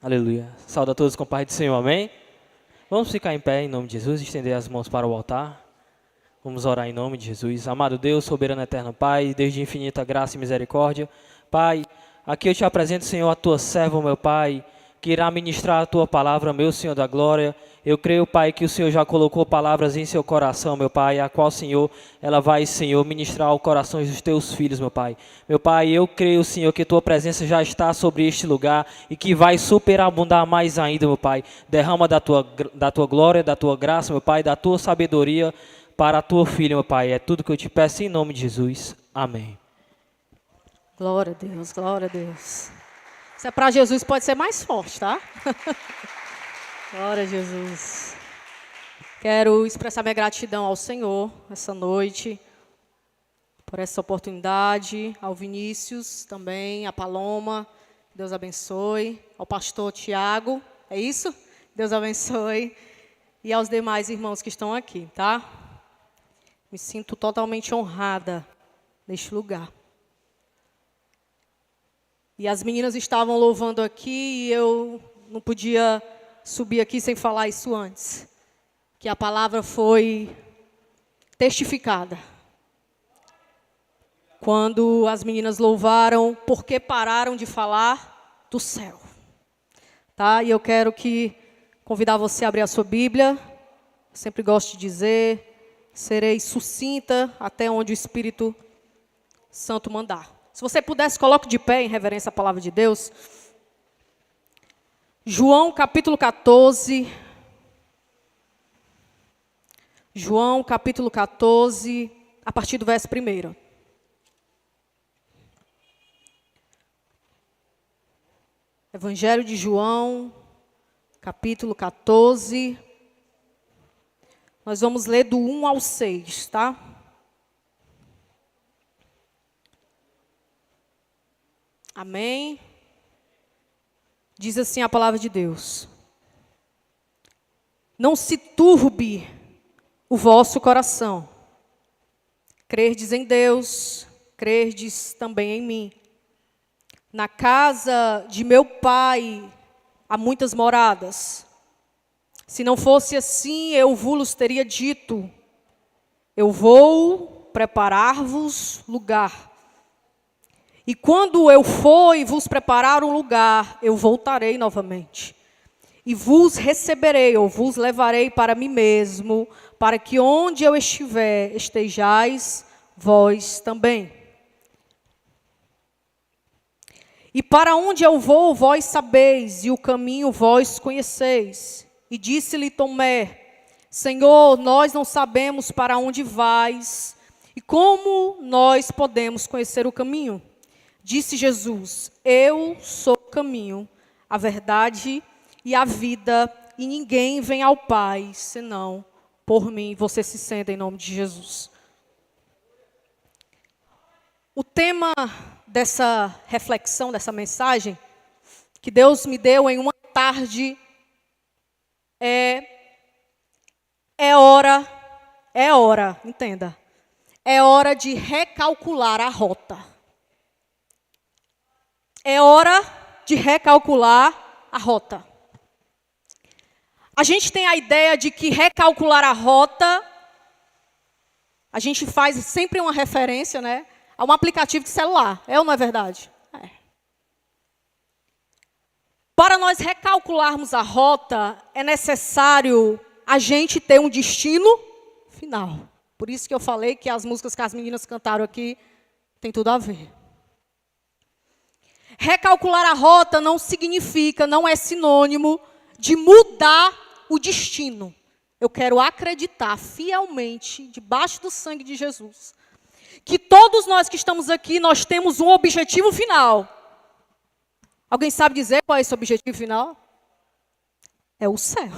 Aleluia. Saúde a todos com a paz do Senhor, amém? Vamos ficar em pé em nome de Jesus, estender as mãos para o altar. Vamos orar em nome de Jesus. Amado Deus, soberano eterno Pai, Deus de infinita graça e misericórdia. Pai, aqui eu te apresento, Senhor, a tua serva, meu Pai, que irá ministrar a tua palavra, meu Senhor da glória. Eu creio, Pai, que o Senhor já colocou palavras em seu coração, meu Pai, a qual, Senhor, ela vai, Senhor, ministrar ao coração dos teus filhos, meu Pai. Meu Pai, eu creio, Senhor, que tua presença já está sobre este lugar e que vai superabundar mais ainda, meu Pai. Derrama da tua glória, da tua graça, meu Pai, da tua sabedoria para a tua filha, meu Pai. É tudo que eu te peço em nome de Jesus. Amém. Glória a Deus, glória a Deus. Se é para Jesus, pode ser mais forte, tá? Glória a Jesus. Quero expressar minha gratidão ao Senhor essa noite, por essa oportunidade, ao Vinícius também, a Paloma, Deus abençoe, ao pastor Tiago, é isso? Deus abençoe, e aos demais irmãos que estão aqui, tá? Me sinto totalmente honrada neste lugar. E as meninas estavam louvando aqui e eu não podia subir aqui sem falar isso antes. Que a palavra foi testificada. Quando as meninas louvaram, porque pararam de falar do céu. Tá? E eu quero convidar você a abrir a sua Bíblia. Eu sempre gosto de dizer, serei sucinta até onde o Espírito Santo mandar. Se você pudesse, coloque de pé em reverência à palavra de Deus. João capítulo 14. João capítulo 14, a partir do verso 1. Evangelho de João, capítulo 14. Nós vamos ler do 1 ao 6, tá? Amém? Diz assim a palavra de Deus. Não se turbe o vosso coração. Crerdes em Deus, crerdes também em mim. Na casa de meu Pai há muitas moradas. Se não fosse assim, eu vos teria dito, eu vou preparar-vos lugar. E quando eu for e vos preparar um lugar, eu voltarei novamente. E vos receberei, ou vos levarei para mim mesmo, para que onde eu estiver, estejais vós também. E para onde eu vou, vós sabeis, e o caminho vós conheceis. E disse-lhe Tomé, Senhor, nós não sabemos para onde vais, e como nós podemos conhecer o caminho? Disse Jesus, eu sou o caminho, a verdade e a vida, e ninguém vem ao Pai, senão por mim. Você se senta em nome de Jesus. O tema dessa reflexão, dessa mensagem, que Deus me deu em uma tarde, entenda, é hora de recalcular a rota. É hora de recalcular a rota. A gente tem a ideia de que recalcular a rota, a gente faz sempre uma referência, né, a um aplicativo de celular. É ou não é verdade? É. Para nós recalcularmos a rota, é necessário a gente ter um destino final. Por isso que eu falei que as músicas que as meninas cantaram aqui tem tudo a ver. Recalcular a rota não significa, não é sinônimo de mudar o destino. Eu quero acreditar fielmente, debaixo do sangue de Jesus, que todos nós que estamos aqui, nós temos um objetivo final. Alguém sabe dizer qual é esse objetivo final? É o céu.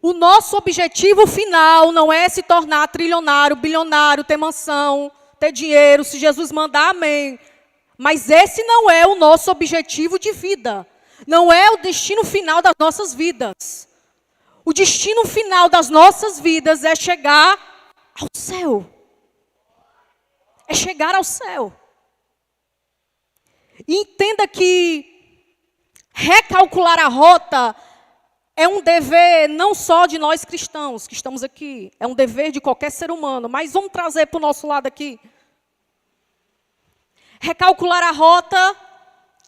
O nosso objetivo final não é se tornar trilionário, bilionário, ter mansão, ter dinheiro, se Jesus mandar, amém. Mas esse não é o nosso objetivo de vida. Não é o destino final das nossas vidas. O destino final das nossas vidas é chegar ao céu. É chegar ao céu. E entenda que recalcular a rota é um dever não só de nós cristãos que estamos aqui, é um dever de qualquer ser humano, mas vamos trazer para o nosso lado aqui. Recalcular a rota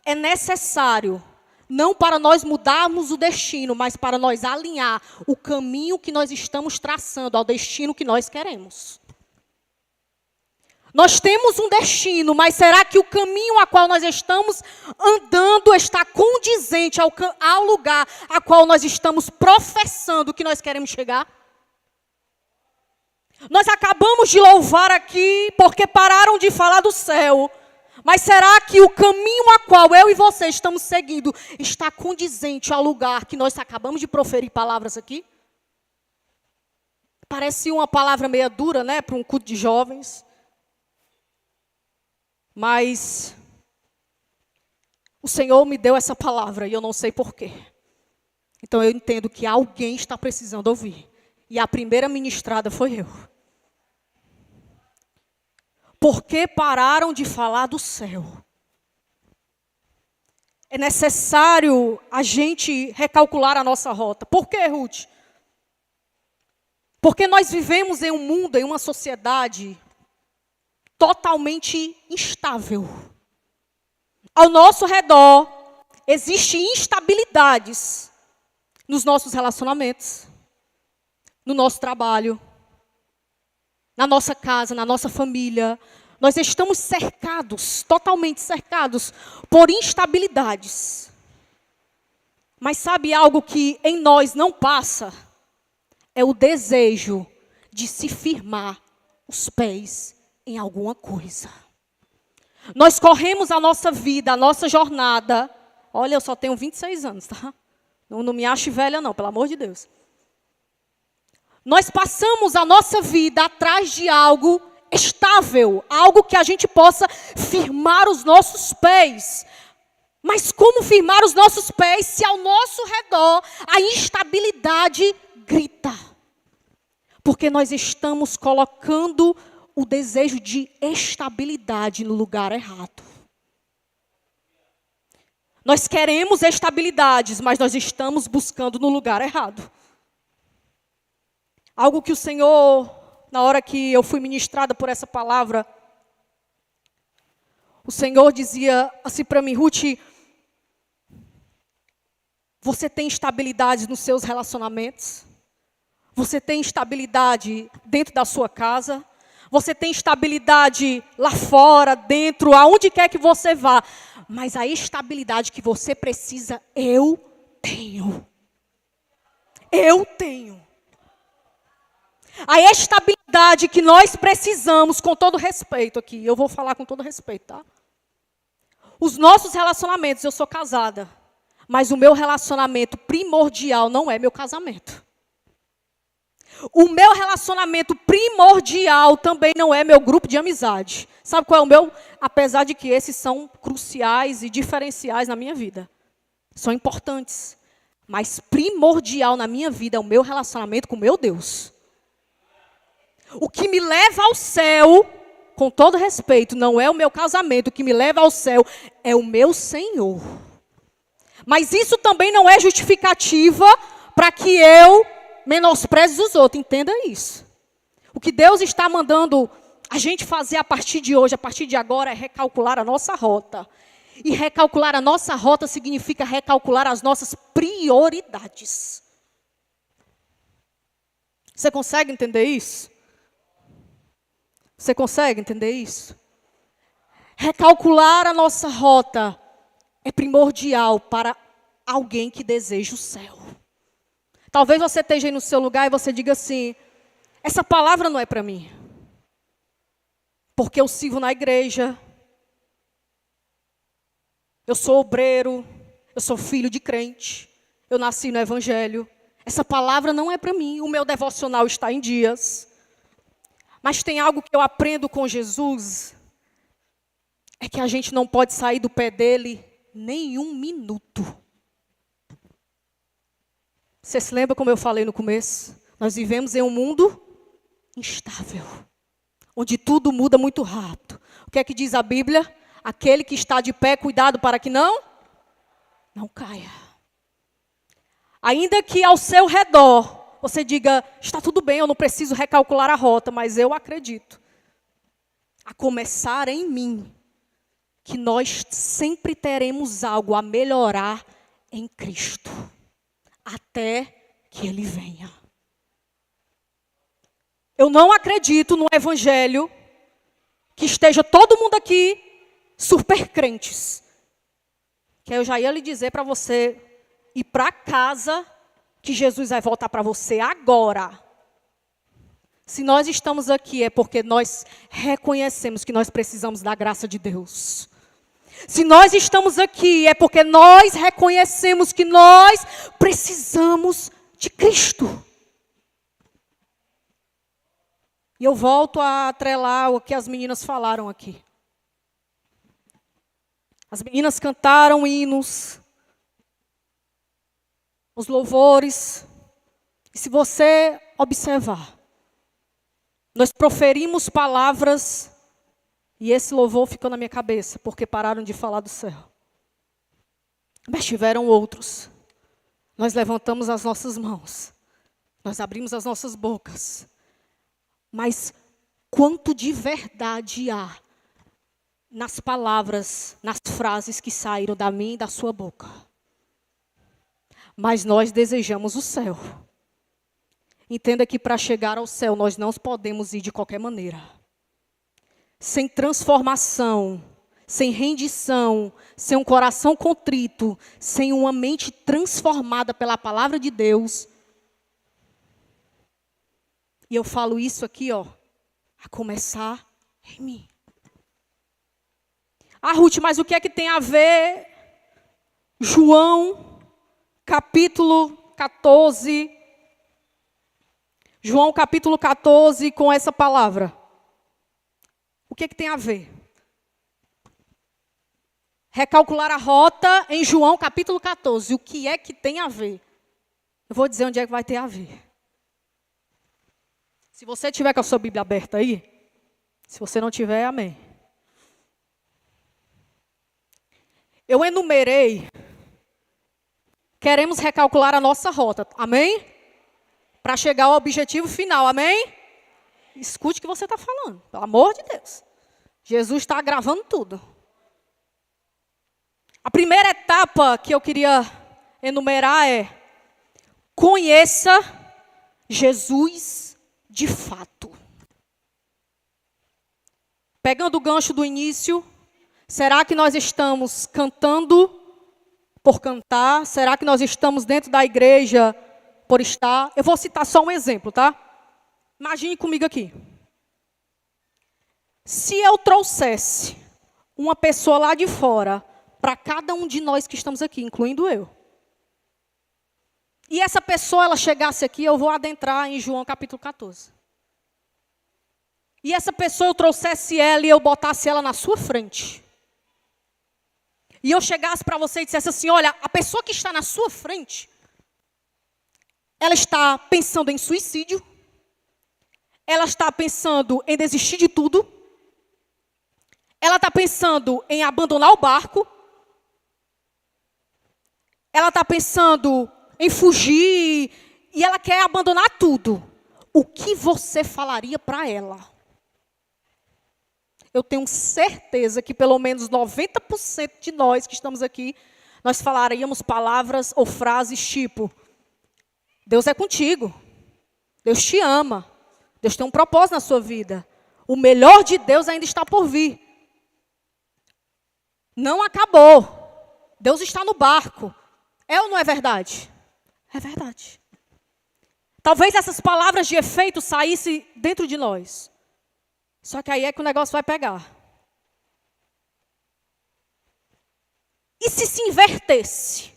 é necessário, não para nós mudarmos o destino, mas para nós alinhar o caminho que nós estamos traçando ao destino que nós queremos. Nós temos um destino, mas será que o caminho a qual nós estamos andando está condizente ao lugar a qual nós estamos professando que nós queremos chegar? Nós acabamos de louvar aqui porque pararam de falar do céu. Mas será que o caminho a qual eu e você estamos seguindo está condizente ao lugar que nós acabamos de proferir palavras aqui? Parece uma palavra meio dura, né, para um culto de jovens. Mas o Senhor me deu essa palavra e eu não sei porquê. Então eu entendo que alguém está precisando ouvir. E a primeira ministrada foi eu. Por que pararam de falar do céu? É necessário a gente recalcular a nossa rota. Por quê, Ruth? Porque nós vivemos em um mundo, em uma sociedade totalmente instável. Ao nosso redor, existem instabilidades nos nossos relacionamentos, no nosso trabalho, na nossa casa, na nossa família. Nós estamos cercados, totalmente cercados, por instabilidades. Mas sabe algo que em nós não passa? É o desejo de se firmar os pés em alguma coisa. Nós corremos a nossa vida, a nossa jornada. Olha, eu só tenho 26 anos, tá? Não me ache velha não, pelo amor de Deus. Nós passamos a nossa vida atrás de algo estável, algo que a gente possa firmar os nossos pés. Mas como firmar os nossos pés se ao nosso redor a instabilidade grita? Porque nós estamos colocando o desejo de estabilidade no lugar errado. Nós queremos estabilidades, mas nós estamos buscando no lugar errado. Algo que o Senhor, na hora que eu fui ministrada por essa palavra, o Senhor dizia assim para mim: Ruth, você tem estabilidade nos seus relacionamentos? Você tem estabilidade dentro da sua casa? Você tem estabilidade lá fora, dentro, aonde quer que você vá. Mas a estabilidade que você precisa, eu tenho. Eu tenho. A estabilidade que nós precisamos, com todo respeito aqui, eu vou falar com todo respeito, tá? Os nossos relacionamentos, eu sou casada, mas o meu relacionamento primordial não é meu casamento. O meu relacionamento primordial também não é meu grupo de amizade. Sabe qual é o meu? Apesar de que esses são cruciais e diferenciais na minha vida. São importantes. Mas primordial na minha vida é o meu relacionamento com o meu Deus. O que me leva ao céu, com todo respeito, não é o meu casamento. O que me leva ao céu é o meu Senhor. Mas isso também não é justificativa para que eu menospreze os outros, entenda isso. O que Deus está mandando a gente fazer a partir de hoje, a partir de agora, é recalcular a nossa rota. E recalcular a nossa rota significa recalcular as nossas prioridades. Você consegue entender isso? Você consegue entender isso? Recalcular a nossa rota é primordial para alguém que deseja o céu. Talvez você esteja aí no seu lugar e você diga assim: essa palavra não é para mim. Porque eu sirvo na igreja. Eu sou obreiro. Eu sou filho de crente. Eu nasci no evangelho. Essa palavra não é para mim. O meu devocional está em dias. Mas tem algo que eu aprendo com Jesus. É que a gente não pode sair do pé dele nem um minuto. Você se lembra como eu falei no começo? Nós vivemos em um mundo instável, onde tudo muda muito rápido. O que é que diz a Bíblia? Aquele que está de pé, cuidado para que não não caia. Ainda que ao seu redor você diga, está tudo bem, eu não preciso recalcular a rota, mas eu acredito, a começar em mim, que nós sempre teremos algo a melhorar em Cristo, até que Ele venha. Eu não acredito no evangelho que esteja todo mundo aqui super crentes. Que eu já ia lhe dizer para você ir para casa, que Jesus vai voltar para você agora. Se nós estamos aqui é porque nós reconhecemos que nós precisamos da graça de Deus. Se nós estamos aqui é porque nós reconhecemos que nós precisamos de Cristo. E eu volto a atrelar o que as meninas falaram aqui. As meninas cantaram hinos, os louvores. E se você observar, nós proferimos palavras e esse louvor ficou na minha cabeça, porque pararam de falar do céu. Mas tiveram outros. Nós levantamos as nossas mãos, nós abrimos as nossas bocas. Mas quanto de verdade há nas palavras, nas frases que saíram da minha e da sua boca? Mas nós desejamos o céu. Entenda que para chegar ao céu nós não podemos ir de qualquer maneira. Sem transformação, sem rendição, sem um coração contrito, sem uma mente transformada pela palavra de Deus. E eu falo isso aqui, ó, a começar em mim. Ah, Ruth, mas o que é que tem a ver João, capítulo 14, João capítulo 14 com essa palavra? O que é que tem a ver? Recalcular a rota em João capítulo 14. O que é que tem a ver? Eu vou dizer onde é que vai ter a ver. Se você tiver com a sua Bíblia aberta aí, se você não tiver, amém. Eu enumerei, queremos recalcular a nossa rota, amém? Para chegar ao objetivo final, amém? Escute o que você está falando, pelo amor de Deus. Jesus está gravando tudo. A primeira etapa que eu queria enumerar é: conheça Jesus de fato. Pegando o gancho do início, será que nós estamos cantando por cantar? Será que nós estamos dentro da igreja por estar? Eu vou citar só um exemplo, tá? Imagine comigo aqui. Se eu trouxesse uma pessoa lá de fora para cada um de nós que estamos aqui, incluindo eu, e essa pessoa, ela chegasse aqui, eu vou adentrar em João capítulo 14. E essa pessoa, eu trouxesse ela e eu botasse ela na sua frente. E eu chegasse para você e dissesse assim, olha, a pessoa que está na sua frente, ela está pensando em suicídio, ela está pensando em desistir de tudo, ela está pensando em abandonar o barco, ela está pensando em fugir, e ela quer abandonar tudo. O que você falaria para ela? Eu tenho certeza que pelo menos 90% de nós que estamos aqui, nós falaríamos palavras ou frases tipo: Deus é contigo, Deus te ama, Deus tem um propósito na sua vida, o melhor de Deus ainda está por vir. Não acabou, Deus está no barco. É ou não é verdade? É verdade. Talvez essas palavras de efeito saíssem dentro de nós. Só que aí é que o negócio vai pegar. E se invertesse?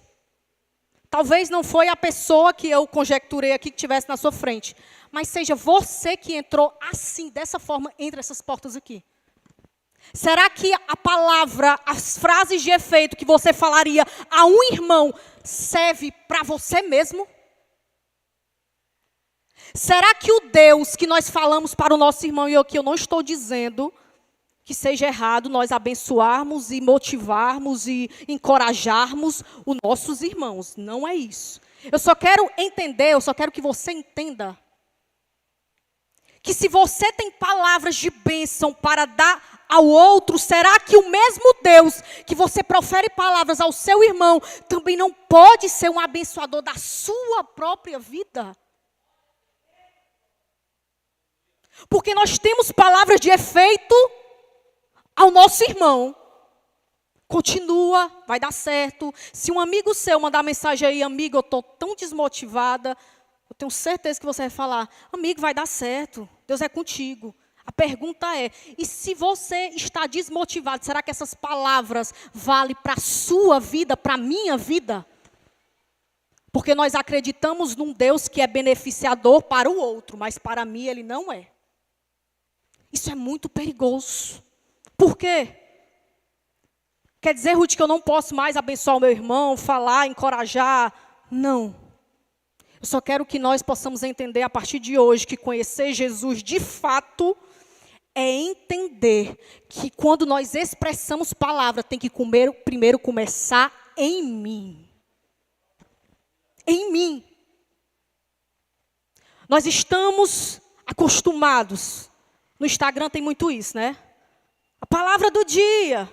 Talvez não foi a pessoa que eu conjecturei aqui que estivesse na sua frente, mas seja você que entrou assim, dessa forma, entre essas portas aqui. Será que a palavra, as frases de efeito que você falaria a um irmão serve para você mesmo? Será que o Deus que nós falamos para o nosso irmão, e aqui eu não estou dizendo que seja errado nós abençoarmos e motivarmos e encorajarmos os nossos irmãos. Não é isso. Eu só quero que você entenda que se você tem palavras de bênção para dar ao outro, será que o mesmo Deus que você profere palavras ao seu irmão também não pode ser um abençoador da sua própria vida? Porque nós temos palavras de efeito ao nosso irmão. Continua, vai dar certo. Se um amigo seu mandar mensagem aí, amigo, eu estou tão desmotivada, eu tenho certeza que você vai falar, amigo, vai dar certo, Deus é contigo. A pergunta é, e se você está desmotivado, será que essas palavras valem para a sua vida, para a minha vida? Porque nós acreditamos num Deus que é beneficiador para o outro, mas para mim ele não é. Isso é muito perigoso. Por quê? Quer dizer, Ruth, que eu não posso mais abençoar o meu irmão, falar, encorajar? Não. Eu só quero que nós possamos entender a partir de hoje que conhecer Jesus de fato é entender que quando nós expressamos palavra, tem que primeiro começar em mim. Em mim. Nós estamos acostumados. No Instagram tem muito isso, né? A palavra do dia.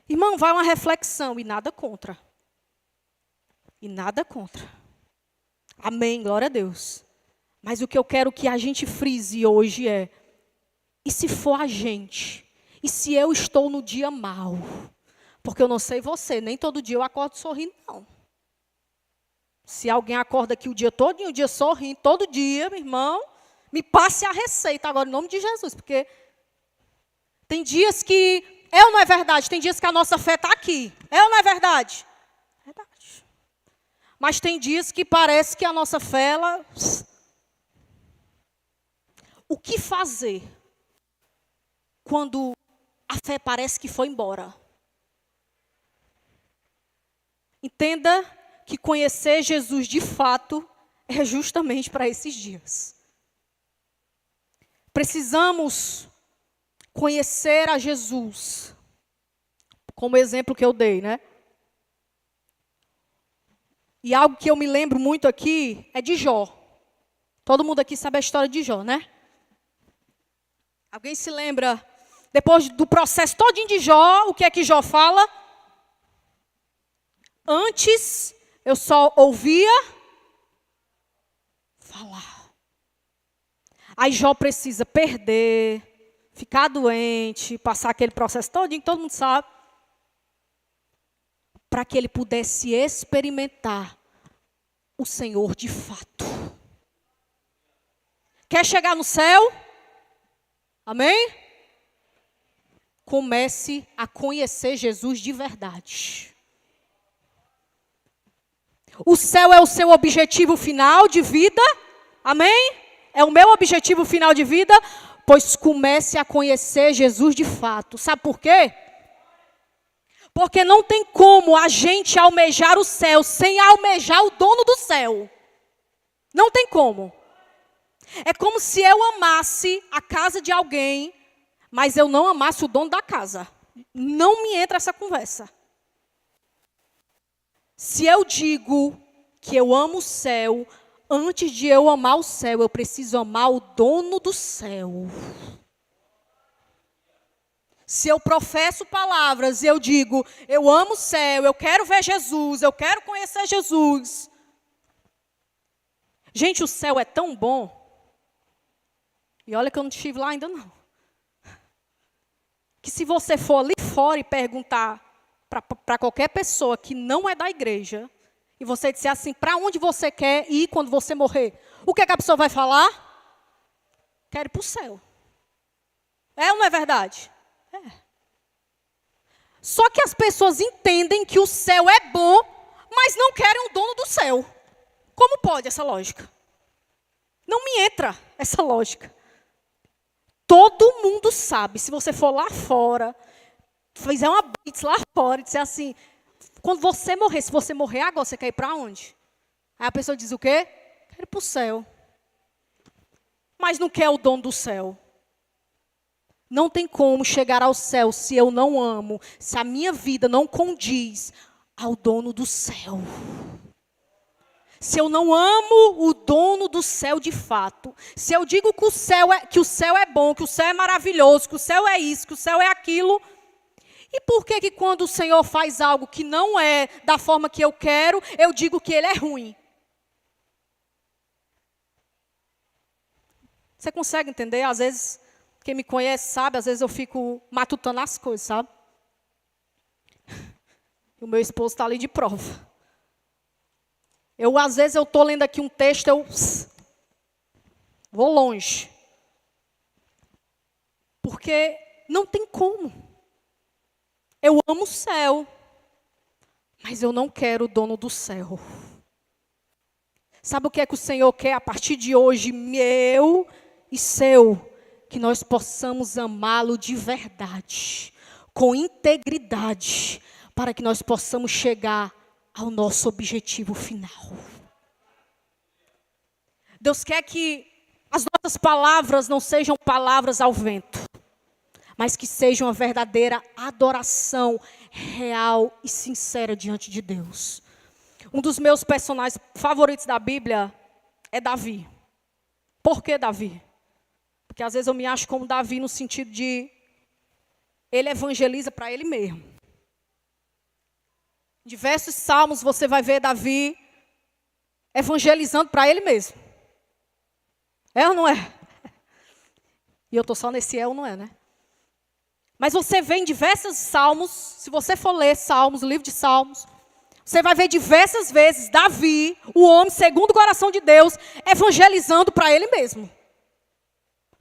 Irmão, vai uma reflexão e nada contra. E nada contra. Amém, glória a Deus. Mas o que eu quero que a gente frise hoje é, e se for a gente? E se eu estou no dia mau? Porque eu não sei você, nem todo dia eu acordo sorrindo, não. Se alguém acorda aqui o dia todo, o dia sorrindo, todo dia, meu irmão, me passe a receita agora, em nome de Jesus. Porque tem dias que, é ou não é verdade? Tem dias que a nossa fé está aqui. É ou não é verdade? Verdade. Mas tem dias que parece que a nossa fé, ela... O que fazer quando a fé parece que foi embora? Entenda que conhecer Jesus de fato é justamente para esses dias. Precisamos conhecer a Jesus, como exemplo que eu dei, né? E algo que eu me lembro muito aqui é de Jó. Todo mundo aqui sabe a história de Jó, né? Alguém se lembra, depois do processo todinho de Jó, o que é que Jó fala? Antes eu só ouvia falar. Aí Jó precisa perder, ficar doente, passar aquele processo todinho, que todo mundo sabe, para que ele pudesse experimentar o Senhor de fato. Quer chegar no céu? Amém? Comece a conhecer Jesus de verdade. O céu é o seu objetivo final de vida? Amém? É o meu objetivo final de vida? Pois comece a conhecer Jesus de fato. Sabe por quê? Porque não tem como a gente almejar o céu sem almejar o dono do céu. Não tem como. É como se eu amasse a casa de alguém, mas eu não amasse o dono da casa. Não me entra essa conversa. Se eu digo que eu amo o céu, antes de eu amar o céu, eu preciso amar o dono do céu. Se eu professo palavras e eu digo, eu amo o céu, eu quero ver Jesus, eu quero conhecer Jesus. Gente, o céu é tão bom. E olha que eu não estive lá ainda não. Que se você for ali fora e perguntar para qualquer pessoa que não é da igreja, e você disser assim, para onde você quer ir quando você morrer? O que é que a pessoa vai falar? Quero ir para o céu. É ou não é verdade? É. Só que as pessoas entendem que o céu é bom, mas não querem o dono do céu. Como pode essa lógica? Não me entra essa lógica. Todo mundo sabe, se você for lá fora, fizer uma blitz lá fora e disser assim, quando você morrer, se você morrer agora, você quer ir para onde? Aí a pessoa diz o quê? Quero ir para o céu. Mas não quer o dono do céu. Não tem como chegar ao céu se eu não amo, se a minha vida não condiz ao dono do céu. Se eu não amo o dono do céu de fato, se eu digo que o céu é bom, que o céu é maravilhoso, que o céu é isso, que o céu é aquilo, e por que que quando o Senhor faz algo que não é da forma que eu quero, eu digo que ele é ruim? Você consegue entender? Às vezes, quem me conhece sabe, às vezes eu fico matutando as coisas, sabe? O meu esposo está ali de prova. Às vezes, eu estou lendo aqui um texto, eu vou longe. Porque não tem como. Eu amo o céu, mas eu não quero o dono do céu. Sabe o que é que o Senhor quer a partir de hoje, meu e seu? Que nós possamos amá-lo de verdade, com integridade, para que nós possamos chegar ao nosso objetivo final. Deus quer que as nossas palavras não sejam palavras ao vento, mas que sejam uma verdadeira adoração real e sincera diante de Deus. Um dos meus personagens favoritos da Bíblia é Davi. Por que Davi? Porque às vezes eu me acho como Davi no sentido de ele evangeliza para ele mesmo. Em diversos salmos você vai ver Davi evangelizando para ele mesmo. É ou não é? E eu estou só nesse é ou não é, né? Mas você vê em diversos salmos, se você for ler salmos, o livro de salmos, você vai ver diversas vezes Davi, o homem segundo o coração de Deus, evangelizando para ele mesmo.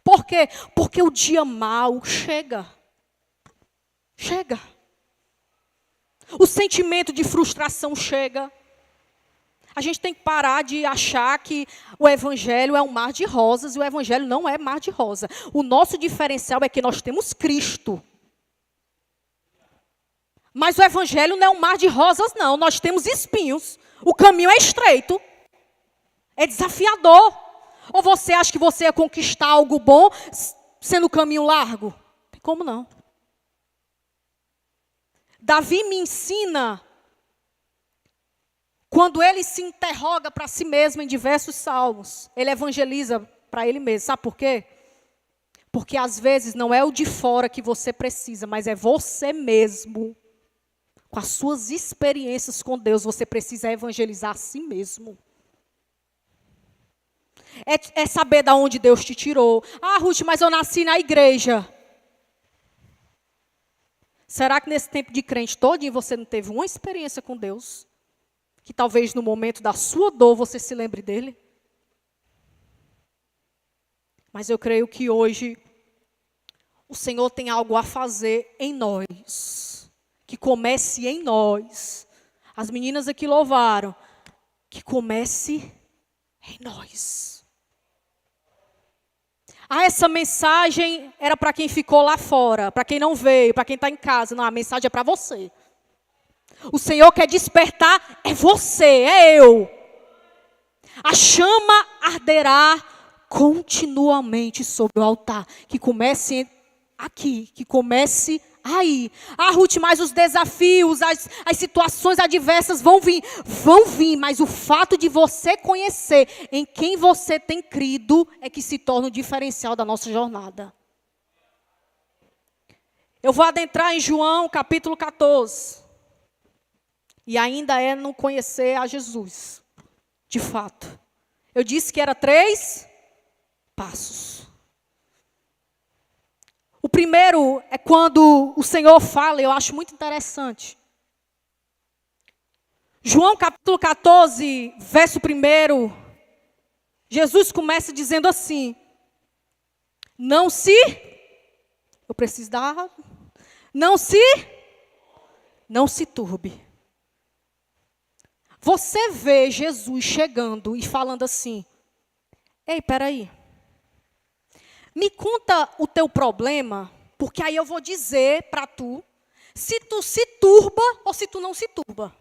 Por quê? Porque o dia mau chega. Chega. O sentimento de frustração chega. A gente tem que parar de achar que o evangelho é um mar de rosas, e o evangelho não é mar de rosa. O nosso diferencial é que nós temos Cristo. Mas o evangelho não é um mar de rosas, não. Nós temos espinhos. O caminho é estreito. É desafiador. Ou você acha que você ia conquistar algo bom sendo o caminho largo? Não tem como não. Davi me ensina, quando ele se interroga para si mesmo em diversos salmos, ele evangeliza para ele mesmo. Sabe por quê? Porque às vezes não é o de fora que você precisa, mas é você mesmo. Com as suas experiências com Deus, você precisa evangelizar a si mesmo. É saber de onde Deus te tirou. Ah, Ruth, mas eu nasci na igreja. Será que nesse tempo de crente todinho você não teve uma experiência com Deus? Que talvez no momento da sua dor você se lembre dele? Mas eu creio que hoje o Senhor tem algo a fazer em nós. Que comece em nós. As meninas aqui louvaram. Que comece em nós. Ah, essa mensagem era para quem ficou lá fora, para quem não veio, para quem está em casa. Não, a mensagem é para você. O Senhor quer despertar, é você, é eu. A chama arderá continuamente sobre o altar. Que comece aqui, que comece aí. Ah, Ruth, mas os desafios, as situações adversas vão vir, mas o fato de você conhecer em quem você tem crido é que se torna o diferencial da nossa jornada. Eu vou adentrar em João, capítulo 14. E ainda é não conhecer a Jesus, de fato. Eu disse que era 3 passos. O primeiro é quando o Senhor fala, eu acho muito interessante. João capítulo 14, verso 1, Jesus começa dizendo assim: não se turbe. Você vê Jesus chegando e falando assim: ei, peraí. Me conta o teu problema, porque aí eu vou dizer para tu se tu se turba ou se tu não se turba.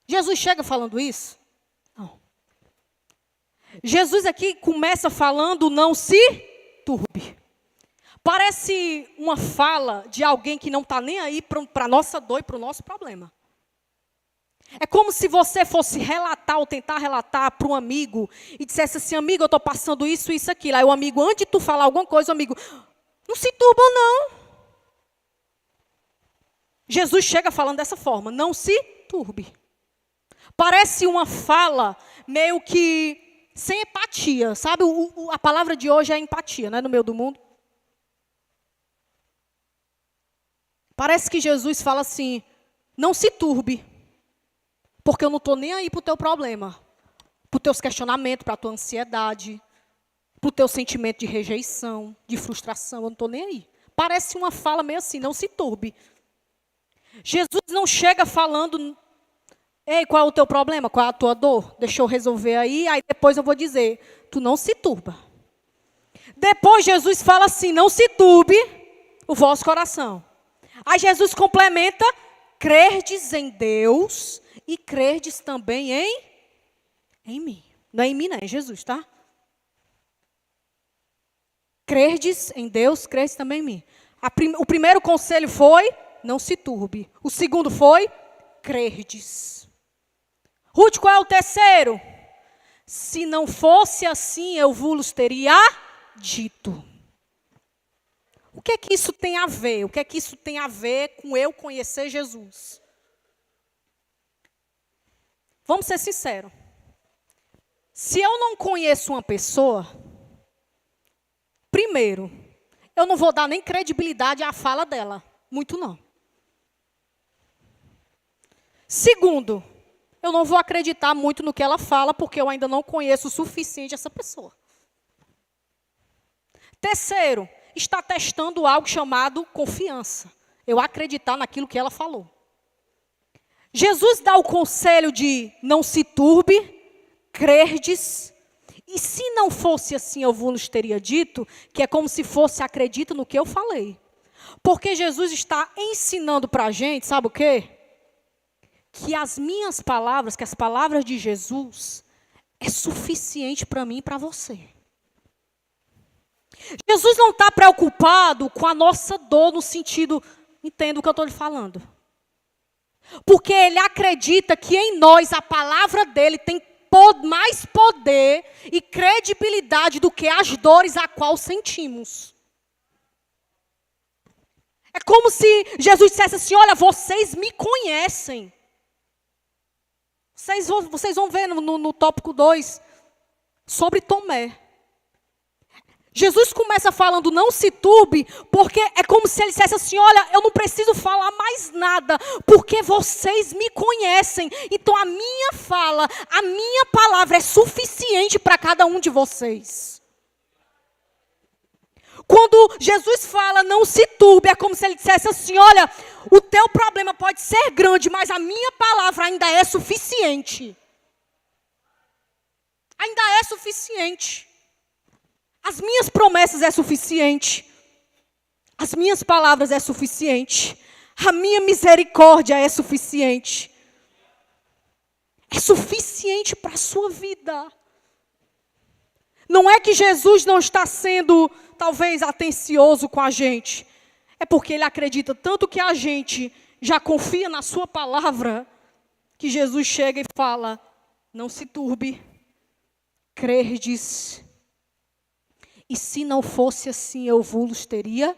Jesus chega falando isso? Não. Jesus aqui começa falando não se turbe. Parece uma fala de alguém que não está nem aí para a nossa dor e para o nosso problema. É como se você fosse relatar ou tentar relatar para um amigo e dissesse assim, amigo, eu estou passando isso, isso, aquilo. Aí o amigo, antes de tu falar alguma coisa, o amigo, não se turba não. Jesus chega falando dessa forma, não se turbe. Parece uma fala meio que sem empatia, sabe? A palavra de hoje é empatia, né, no meio do mundo. Parece que Jesus fala assim, não se turbe, porque eu não estou nem aí para o teu problema, para os teus questionamentos, para a tua ansiedade, para o teu sentimento de rejeição, de frustração, eu não estou nem aí. Parece uma fala meio assim, não se turbe. Jesus não chega falando, ei, qual é o teu problema, qual é a tua dor? Deixa eu resolver aí depois eu vou dizer, tu não se turba. Depois Jesus fala assim, não se turbe o vosso coração. Aí Jesus complementa, crerdes em Deus e crerdes também em mim. Não é em mim, não, é em Jesus, tá? Crerdes em Deus, crerdes também em mim. O primeiro conselho foi, não se turbe. O segundo foi, crerdes. Ruth, qual é o terceiro? Se não fosse assim, eu vos teria dito. O que é que isso tem a ver? O que é que isso tem a ver com eu conhecer Jesus? Vamos ser sinceros. Se eu não conheço uma pessoa, primeiro, eu não vou dar nem credibilidade à fala dela. Muito não. Segundo, eu não vou acreditar muito no que ela fala, porque eu ainda não conheço o suficiente essa pessoa. Terceiro, está testando algo chamado confiança. Eu acreditar naquilo que ela falou. Jesus dá o conselho de não se turbe, crerdes, e se não fosse assim, eu vos teria dito, que é como se fosse acredita no que eu falei. Porque Jesus está ensinando para a gente, sabe o quê? Que as minhas palavras, que as palavras de Jesus, é suficiente para mim e para você. Jesus não está preocupado com a nossa dor no sentido, entenda o que eu estou lhe falando. Porque ele acredita que em nós a palavra dele tem mais poder e credibilidade do que as dores a qual sentimos. É como se Jesus dissesse assim, olha, vocês me conhecem. Vocês vão ver no tópico 2 sobre Tomé. Jesus começa falando, não se turbe, porque é como se ele dissesse assim, olha, eu não preciso falar mais nada, porque vocês me conhecem. Então a minha fala, a minha palavra é suficiente para cada um de vocês. Quando Jesus fala, não se turbe, é como se ele dissesse assim, olha, o teu problema pode ser grande, mas a minha palavra ainda é suficiente. Ainda é suficiente. As minhas promessas é suficiente. As minhas palavras é suficiente. A minha misericórdia é suficiente. É suficiente para a sua vida. Não é que Jesus não está sendo, talvez, atencioso com a gente. É porque ele acredita tanto que a gente já confia na sua palavra, que Jesus chega e fala, não se turbe, crerdes. E se não fosse assim, eu vos teria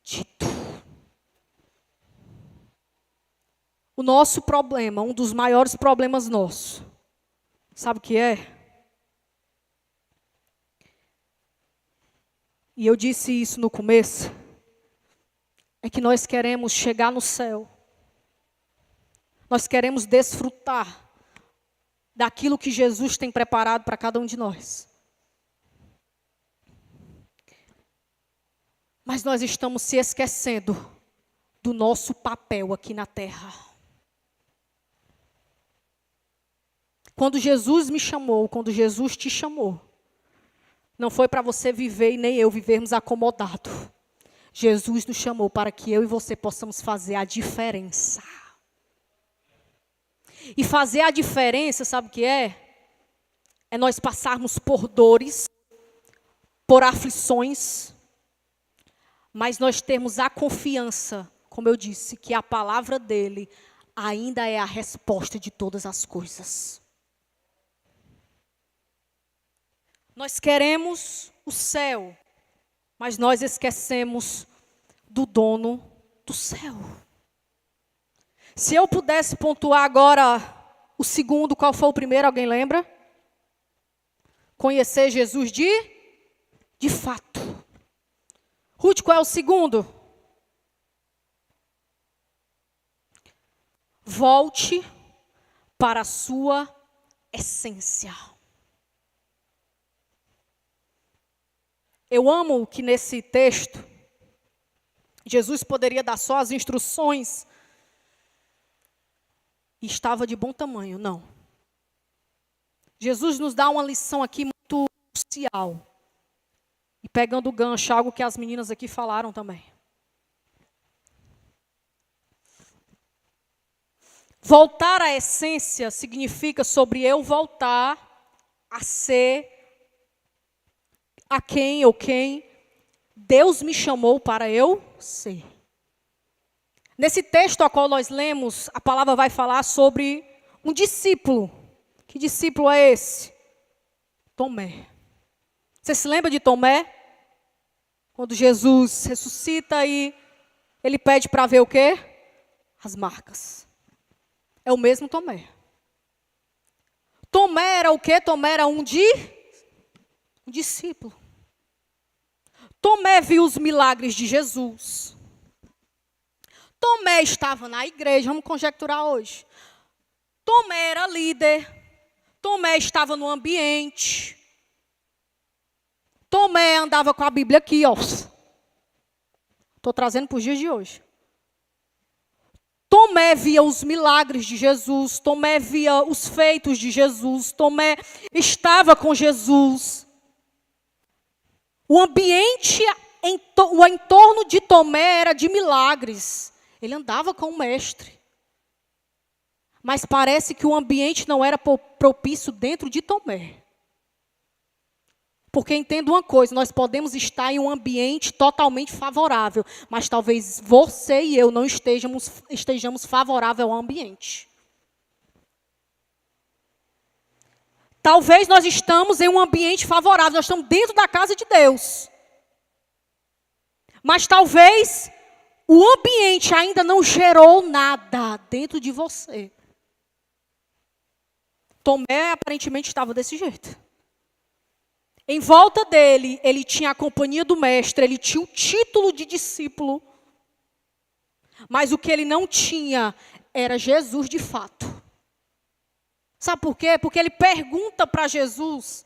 dito. O nosso problema, um dos maiores problemas nossos, sabe o que é? E eu disse isso no começo, é que nós queremos chegar no céu. Nós queremos desfrutar daquilo que Jesus tem preparado para cada um de nós. Mas nós estamos se esquecendo do nosso papel aqui na terra. Quando Jesus me chamou, quando Jesus te chamou, não foi para você viver e nem eu vivermos acomodado. Jesus nos chamou para que eu e você possamos fazer a diferença. E fazer a diferença, sabe o que é? É nós passarmos por dores, por aflições, mas nós temos a confiança, como eu disse, que a palavra dele ainda é a resposta de todas as coisas. Nós queremos o céu, mas nós esquecemos do dono do céu. Se eu pudesse pontuar agora o segundo, qual foi o primeiro? Alguém lembra? Conhecer Jesus de fato. Ruth, qual é o segundo? Volte para a sua essência. Eu amo que nesse texto, Jesus poderia dar só as instruções e estava de bom tamanho. Não. Jesus nos dá uma lição aqui muito crucial. E pegando o gancho, algo que as meninas aqui falaram também. Voltar à essência significa sobre eu voltar a ser a quem ou quem Deus me chamou para eu ser. Nesse texto a qual nós lemos, a palavra vai falar sobre um discípulo. Que discípulo é esse? Tomé. Você se lembra de Tomé? Quando Jesus ressuscita e ele pede para ver o quê? As marcas. É o mesmo Tomé. Tomé era o quê? Tomé era um discípulo. Tomé viu os milagres de Jesus. Tomé estava na igreja, vamos conjecturar hoje. Tomé era líder. Tomé estava no ambiente. Tomé andava com a Bíblia aqui, ó. Estou trazendo para os dias de hoje. Tomé via os milagres de Jesus. Tomé via os feitos de Jesus. Tomé estava com Jesus. O ambiente, o entorno de Tomé era de milagres. Ele andava com o mestre. Mas parece que o ambiente não era propício dentro de Tomé. Porque entenda uma coisa, nós podemos estar em um ambiente totalmente favorável, mas talvez você e eu não estejamos favoráveis ao ambiente. Talvez nós estamos em um ambiente favorável, nós estamos dentro da casa de Deus. Mas talvez o ambiente ainda não gerou nada dentro de você. Tomé aparentemente estava desse jeito. Em volta dele, ele tinha a companhia do mestre, ele tinha o título de discípulo. Mas o que ele não tinha era Jesus de fato. Sabe por quê? Porque ele pergunta para Jesus: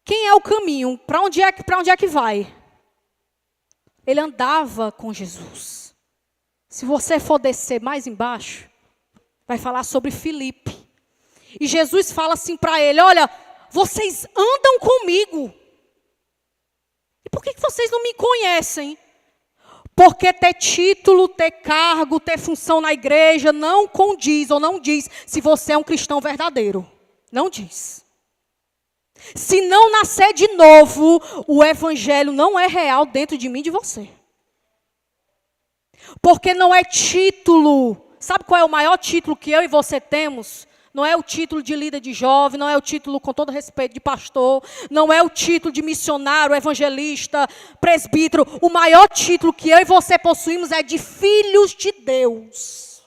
quem é o caminho? Para onde é que vai? Ele andava com Jesus. Se você for descer mais embaixo, vai falar sobre Filipe. E Jesus fala assim para ele: olha, vocês andam comigo. E por que vocês não me conhecem? Porque ter título, ter cargo, ter função na igreja não condiz ou não diz se você é um cristão verdadeiro. Não diz. Se não nascer de novo, o evangelho não é real dentro de mim e de você. Porque não é título. Sabe qual é o maior título que eu e você temos? Não é o título de líder de jovem, não é o título, com todo respeito, de pastor, não é o título de missionário, evangelista, presbítero. O maior título que eu e você possuímos é de filhos de Deus.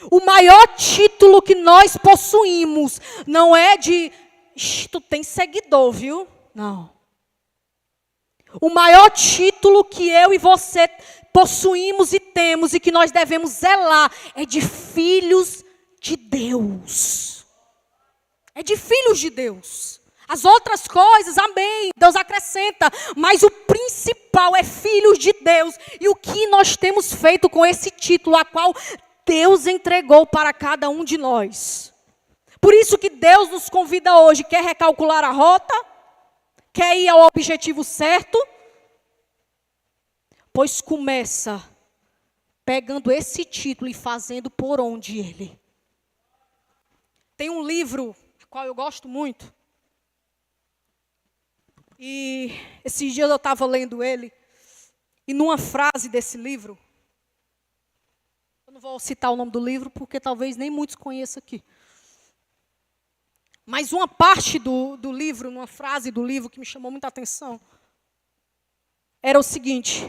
O maior título que nós possuímos não é de, tu tem seguidor, viu? Não. O maior título que eu e você possuímos e temos e que nós devemos zelar é de filhos de Deus. É de filhos de Deus. As outras coisas, amém, Deus acrescenta, mas o principal é filhos de Deus. E o que nós temos feito com esse título, a qual Deus entregou para cada um de nós? Por isso que Deus nos convida hoje. Quer recalcular a rota? Quer ir ao objetivo certo? Pois começa pegando esse título e fazendo por onde ele. Tem um livro, qual eu gosto muito, E esses dias eu estava lendo ele, e numa frase desse livro, eu não vou citar o nome do livro, porque talvez nem muitos conheçam aqui. Mas uma parte do livro, uma frase do livro que me chamou muita atenção, era o seguinte: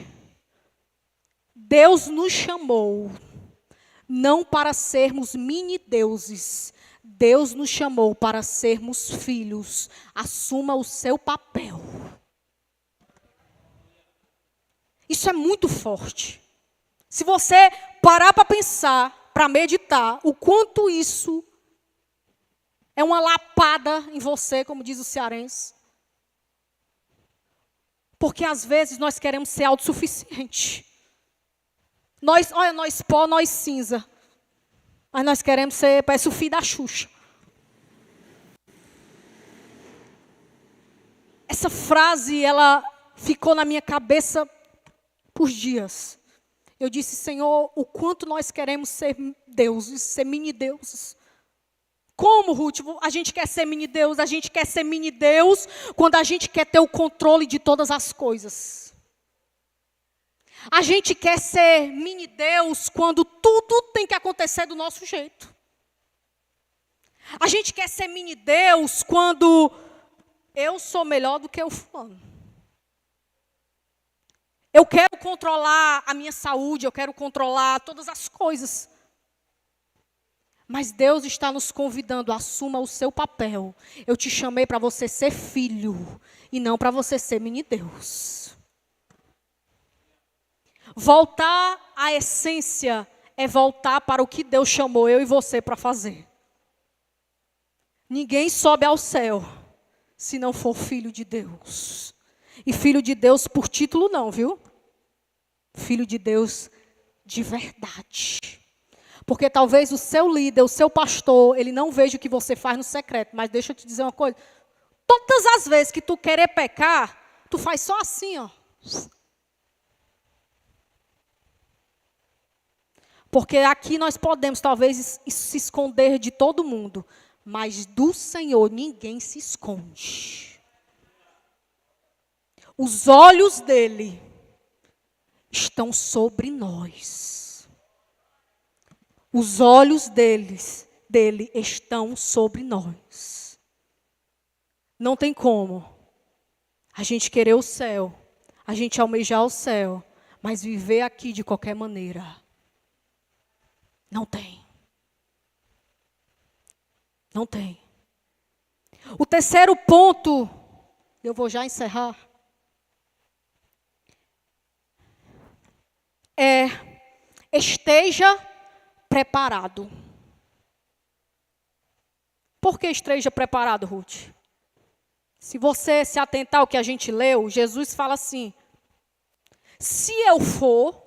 Deus nos chamou não para sermos mini-deuses, Deus nos chamou para sermos filhos. Assuma o seu papel. Isso é muito forte. Se você parar para pensar, para meditar, o quanto isso é uma lapada em você, como diz o cearense. Porque às vezes nós queremos ser autossuficientes. Nós pó, nós cinza. Mas nós queremos ser, parece o filho da Xuxa. Essa frase, ela ficou na minha cabeça por dias. Eu disse: Senhor, o quanto nós queremos ser deuses, ser mini-deuses. Como, Ruth? A gente quer ser mini-deus, a gente quer ser mini-deus quando a gente quer ter o controle de todas as coisas. A gente quer ser mini-deus quando tudo tem que acontecer do nosso jeito. A gente quer ser mini-deus quando eu sou melhor do que o fulano. Eu quero controlar a minha saúde, eu quero controlar todas as coisas. Mas Deus está nos convidando, assuma o seu papel. Eu te chamei para você ser filho e não para você ser mini-deus. Voltar à essência é voltar para o que Deus chamou eu e você para fazer. Ninguém sobe ao céu se não for filho de Deus. E filho de Deus por título não, viu? Filho de Deus de verdade. Porque talvez o seu líder, o seu pastor, ele não veja o que você faz no secreto. Mas deixa eu te dizer uma coisa. Todas as vezes que tu querer pecar, tu faz só assim, ó. Porque aqui nós podemos talvez se esconder de todo mundo. Mas do Senhor ninguém se esconde. Os olhos dele estão sobre nós. Os olhos dele estão sobre nós. Não tem como a gente querer o céu, a gente almejar o céu, mas viver aqui de qualquer maneira. Não tem. Não tem. O terceiro ponto, eu vou já encerrar, esteja preparado. Por que esteja preparado, Ruth? Se você se atentar ao que a gente leu, Jesus fala assim: se eu for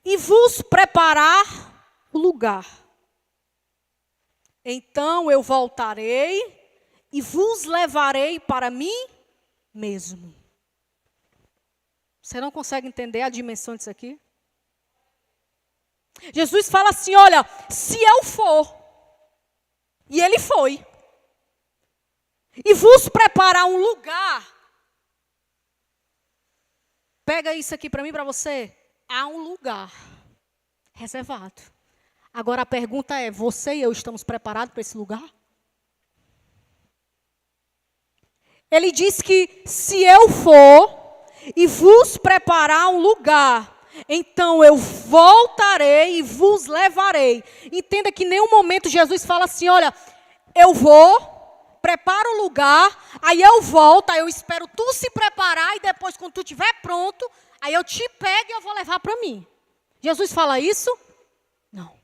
e vos preparar o lugar, então eu voltarei e vos levarei para mim mesmo. Você não consegue entender a dimensão disso aqui? Jesus fala assim: olha, se eu for, e ele foi, e vos preparar um lugar, pega isso aqui para mim, para você, há um lugar reservado. Agora a pergunta é: você e eu estamos preparados para esse lugar? Ele diz que se eu for e vos preparar um lugar, então eu voltarei e vos levarei. Entenda que em nenhum momento Jesus fala assim: olha, eu vou, preparo o lugar, aí eu volto, aí eu espero tu se preparar e depois quando tu estiver pronto, aí eu te pego e eu vou levar para mim. Jesus fala isso? Não.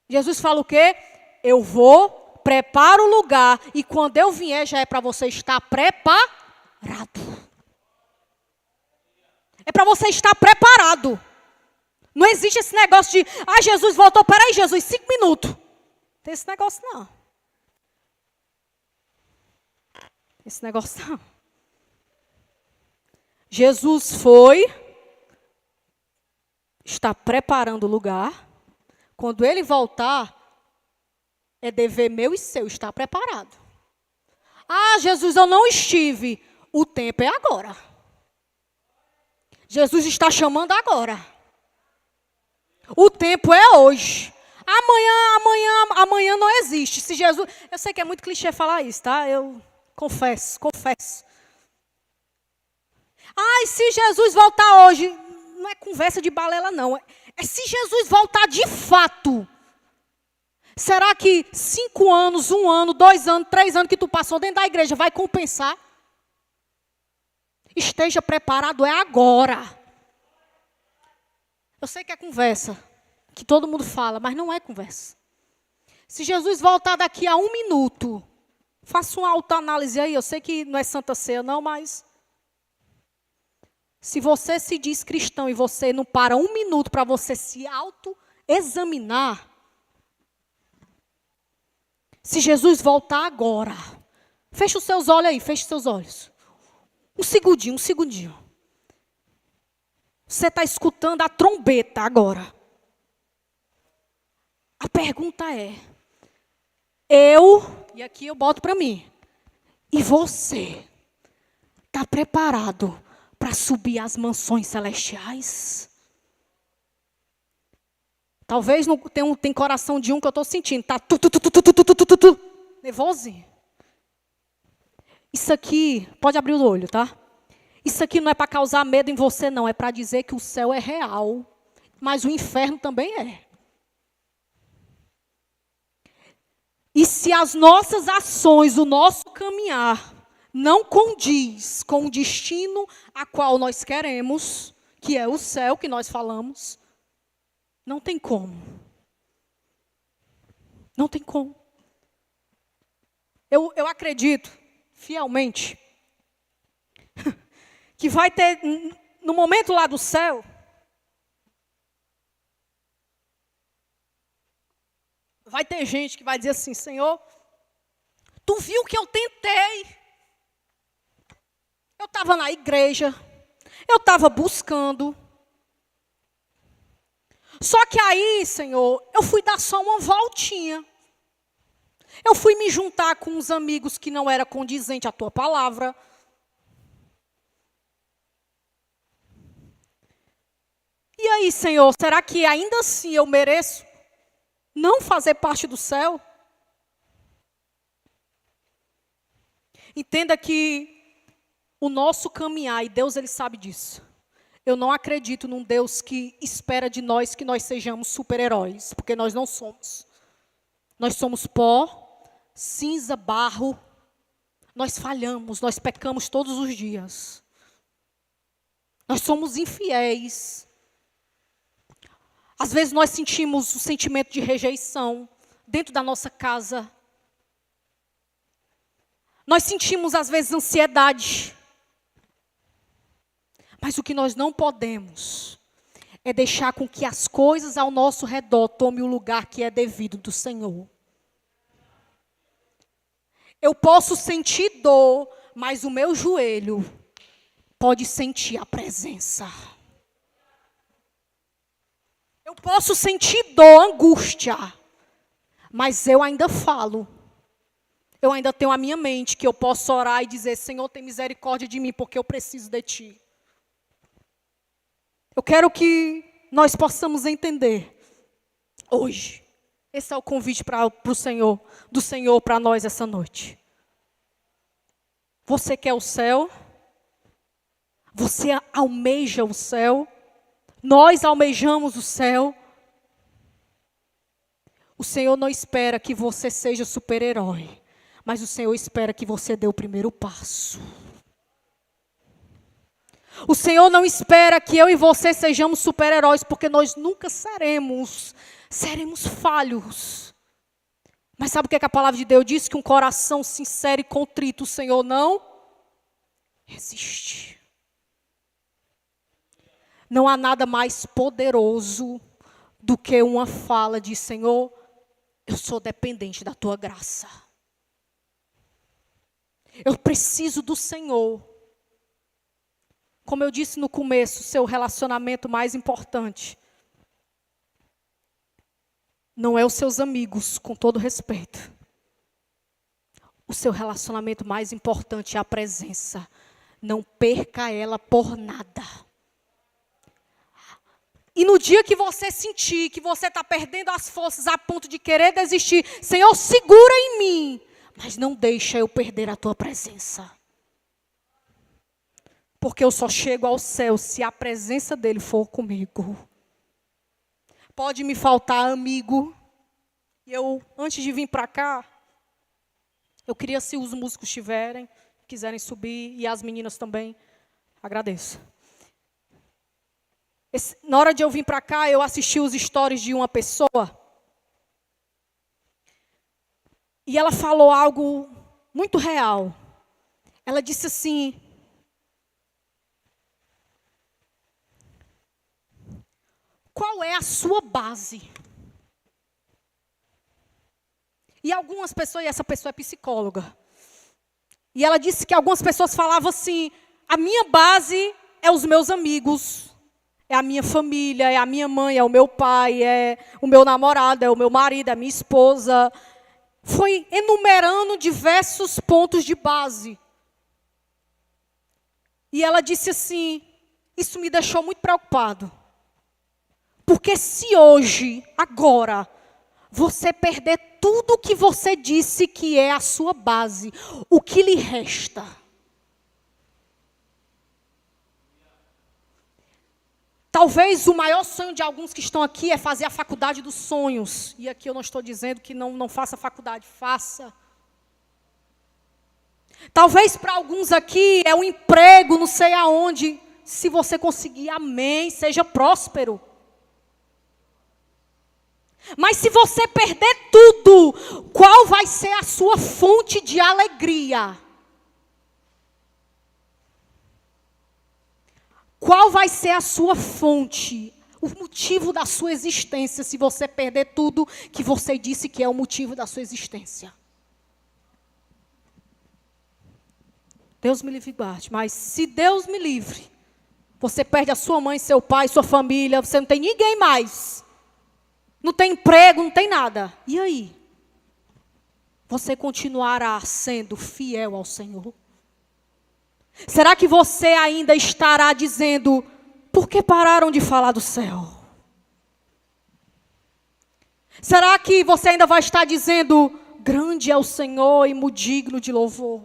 Jesus fala o quê? Eu vou, preparo o lugar e quando eu vier já é para você estar preparado. É para você estar preparado. Não existe esse negócio de: Jesus voltou, peraí Jesus, 5 minutos. Não tem esse negócio não. Esse negócio não. Jesus foi, está preparando o lugar. Quando ele voltar, é dever meu e seu estar preparado. Ah, Jesus, eu não estive. O tempo é agora. Jesus está chamando agora. O tempo é hoje. Amanhã não existe. Se Jesus, eu sei que é muito clichê falar isso, tá? Eu confesso. Ai, se Jesus voltar hoje, não é conversa de balela não. É se Jesus voltar de fato. Será que 5 anos, 1 ano, 2 anos, 3 anos que tu passou dentro da igreja vai compensar? Esteja preparado, é agora. Eu sei que é conversa, que todo mundo fala, mas não é conversa. Se Jesus voltar daqui a 1 minuto, faça uma autoanálise aí, eu sei que não é Santa Ceia não, mas... Se você se diz cristão e você não para 1 minuto para você se autoexaminar, se Jesus voltar agora, feche os seus olhos aí, feche os seus olhos. Um segundinho. Você está escutando a trombeta agora. A pergunta é, e aqui eu boto para mim, e você está preparado para subir às mansões celestiais? Talvez não tem coração de um que eu estou sentindo, tá nervosinho. Isso aqui, pode abrir o olho, tá? Isso aqui não é para causar medo em você, não. É para dizer que o céu é real, mas o inferno também é. E se as nossas ações, o nosso caminhar, não condiz com o destino a qual nós queremos, que é o céu que nós falamos, não tem como. Não tem como. Eu acredito fielmente que vai ter, no momento lá do céu, vai ter gente que vai dizer assim, Senhor, tu viu que eu tentei. Eu estava na igreja, eu estava buscando. Só que aí, Senhor, eu fui dar só uma voltinha. Eu fui me juntar com uns amigos que não era condizente à tua palavra. E aí, Senhor, será que ainda assim eu mereço não fazer parte do céu? Entenda que o nosso caminhar, e Deus ele sabe disso. Eu não acredito num Deus que espera de nós que nós sejamos super-heróis, porque nós não somos. Nós somos pó, cinza, barro. Nós falhamos, nós pecamos todos os dias. Nós somos infiéis. Às vezes nós sentimos o sentimento de rejeição dentro da nossa casa. Nós sentimos às vezes ansiedade. Mas o que nós não podemos é deixar com que as coisas ao nosso redor tomem o lugar que é devido do Senhor. Eu posso sentir dor, mas o meu joelho pode sentir a presença. Eu posso sentir dor, angústia, mas eu ainda falo. Eu ainda tenho a minha mente que eu posso orar e dizer, Senhor, tem misericórdia de mim, porque eu preciso de Ti. Eu quero que nós possamos entender hoje. Esse é o convite para o Senhor, do Senhor para nós essa noite. Você quer o céu? Você almeja o céu? Nós almejamos o céu. O Senhor não espera que você seja super-herói, mas o Senhor espera que você dê o primeiro passo. O Senhor não espera que eu e você sejamos super-heróis, porque nós nunca seremos falhos. Mas sabe o que a palavra de Deus diz? Que um coração sincero e contrito o Senhor não resiste. Não há nada mais poderoso do que uma fala de Senhor, eu sou dependente da tua graça. Eu preciso do Senhor. Como eu disse no começo, seu relacionamento mais importante não é os seus amigos, com todo respeito. o seu relacionamento mais importante é a presença. Não perca ela por nada. E no dia que você sentir que você está perdendo as forças a ponto de querer desistir, Senhor, segura em mim, mas não deixa eu perder a tua presença. Porque eu só chego ao céu se a presença dele for comigo. Pode me faltar amigo. Eu, antes de vir para cá, eu queria, se os músicos quiserem subir, e as meninas também, agradeço. Na hora de eu vir para cá, eu assisti os stories de uma pessoa. E ela falou algo muito real. Ela disse assim: qual é a sua base? E algumas pessoas, e essa pessoa é psicóloga, e ela disse que algumas pessoas falavam assim: a minha base é os meus amigos, é a minha família, é a minha mãe, é o meu pai, é o meu namorado, é o meu marido, é a minha esposa. Foi enumerando diversos pontos de base. E ela disse assim: isso me deixou muito preocupado. Porque se hoje, agora, você perder tudo que você disse que é a sua base, o que lhe resta? Talvez o maior sonho de alguns que estão aqui é fazer a faculdade dos sonhos. E aqui eu não estou dizendo que não faça faculdade, faça. Talvez para alguns aqui é um emprego, não sei aonde. Se você conseguir, amém, seja próspero. Mas se você perder tudo, qual vai ser a sua fonte de alegria? Qual vai ser a sua fonte, o motivo da sua existência, se você perder tudo que você disse que é o motivo da sua existência? Deus me livre e guarde, mas se Deus me livre, você perde a sua mãe, seu pai, sua família, você não tem ninguém mais. Não tem emprego, não tem nada. E aí? Você continuará sendo fiel ao Senhor? Será que você ainda estará dizendo: por que pararam de falar do céu? Será que você ainda vai estar dizendo: grande é o Senhor e muito digno de louvor?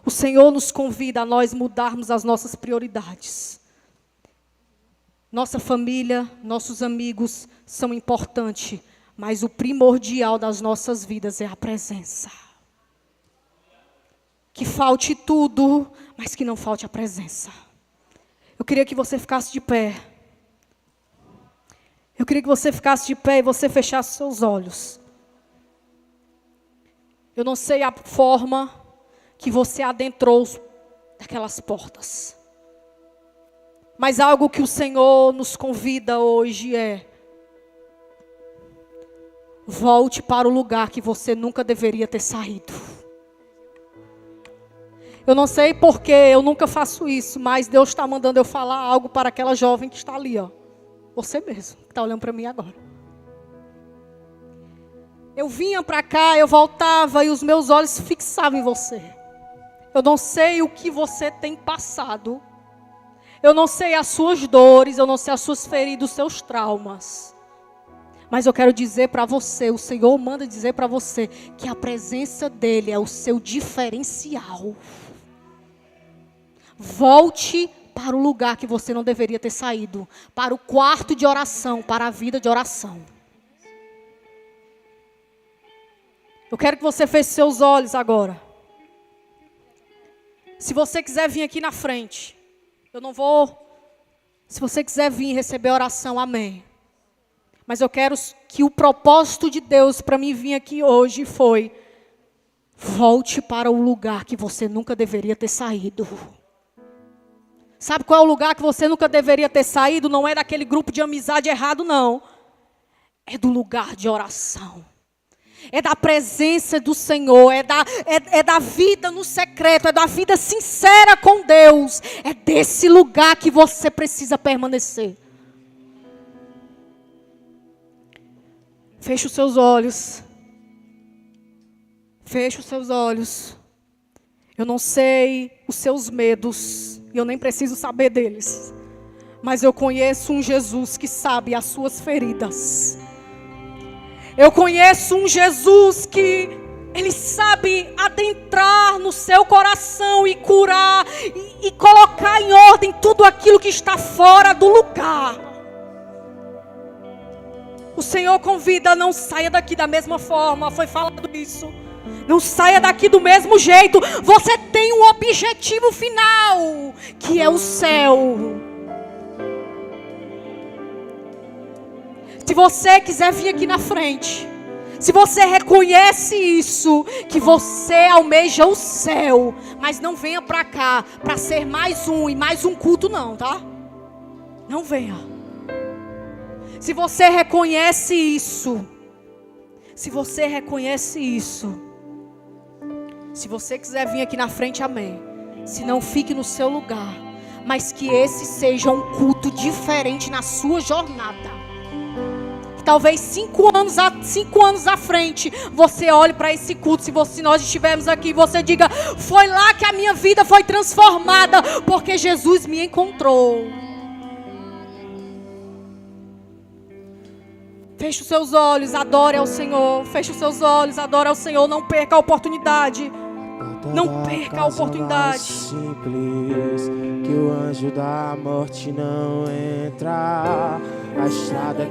O Senhor nos convida a nós mudarmos as nossas prioridades. Nossa família, nossos amigos são importantes, mas o primordial das nossas vidas é a presença. Que falte tudo, mas que não falte a presença. Eu queria que você ficasse de pé. Eu queria que você ficasse de pé e você fechasse seus olhos. Eu não sei a forma que você adentrou daquelas portas. Mas algo que o Senhor nos convida hoje é: volte para o lugar que você nunca deveria ter saído. Eu não sei porque eu nunca faço isso, mas Deus está mandando eu falar algo para aquela jovem que está ali, ó. Você mesmo, que está olhando para mim agora. Eu vinha para cá, eu voltava e os meus olhos se fixavam em você. Eu não sei o que você tem passado. Eu não sei as suas dores, eu não sei as suas feridas, os seus traumas. Mas eu quero dizer para você, o Senhor manda dizer para você, que a presença dEle é o seu diferencial. Volte para o lugar que você não deveria ter saído. Para o quarto de oração, para a vida de oração. Eu quero que você feche seus olhos agora. Se você quiser vir aqui na frente, eu não vou. Se você quiser vir receber a oração, amém. Mas eu quero que o propósito de Deus para mim vir aqui hoje foi: volte para o lugar que você nunca deveria ter saído. Sabe qual é o lugar que você nunca deveria ter saído? Não é daquele grupo de amizade errado, não. É do lugar de oração. É da presença do Senhor, é da vida no secreto, é da vida sincera com Deus. É desse lugar que você precisa permanecer. Feche os seus olhos. Feche os seus olhos. Eu não sei os seus medos, e eu nem preciso saber deles. Mas eu conheço um Jesus que sabe as suas feridas. Eu conheço um Jesus que Ele sabe adentrar no seu coração e curar e colocar em ordem tudo aquilo que está fora do lugar. O Senhor convida, não saia daqui da mesma forma, foi falado isso. Não saia daqui do mesmo jeito. Você tem um objetivo final, que é o céu. Se você quiser vir aqui na frente, se você reconhece isso, que você almeja o céu, mas não venha para cá para ser mais um culto não, tá? Não venha. Se você reconhece isso, se você quiser vir aqui na frente, amém. Se não, fique no seu lugar, mas que esse seja um culto diferente na sua jornada. Talvez 5 anos à frente, você olhe para esse culto, se nós estivermos aqui, você diga, foi lá que a minha vida foi transformada, porque Jesus me encontrou. Feche os seus olhos, adore ao Senhor. Feche os seus olhos, adore ao Senhor. Não perca a oportunidade. Não perca a oportunidade. Simples, que o anjo da morte não entra. A estrada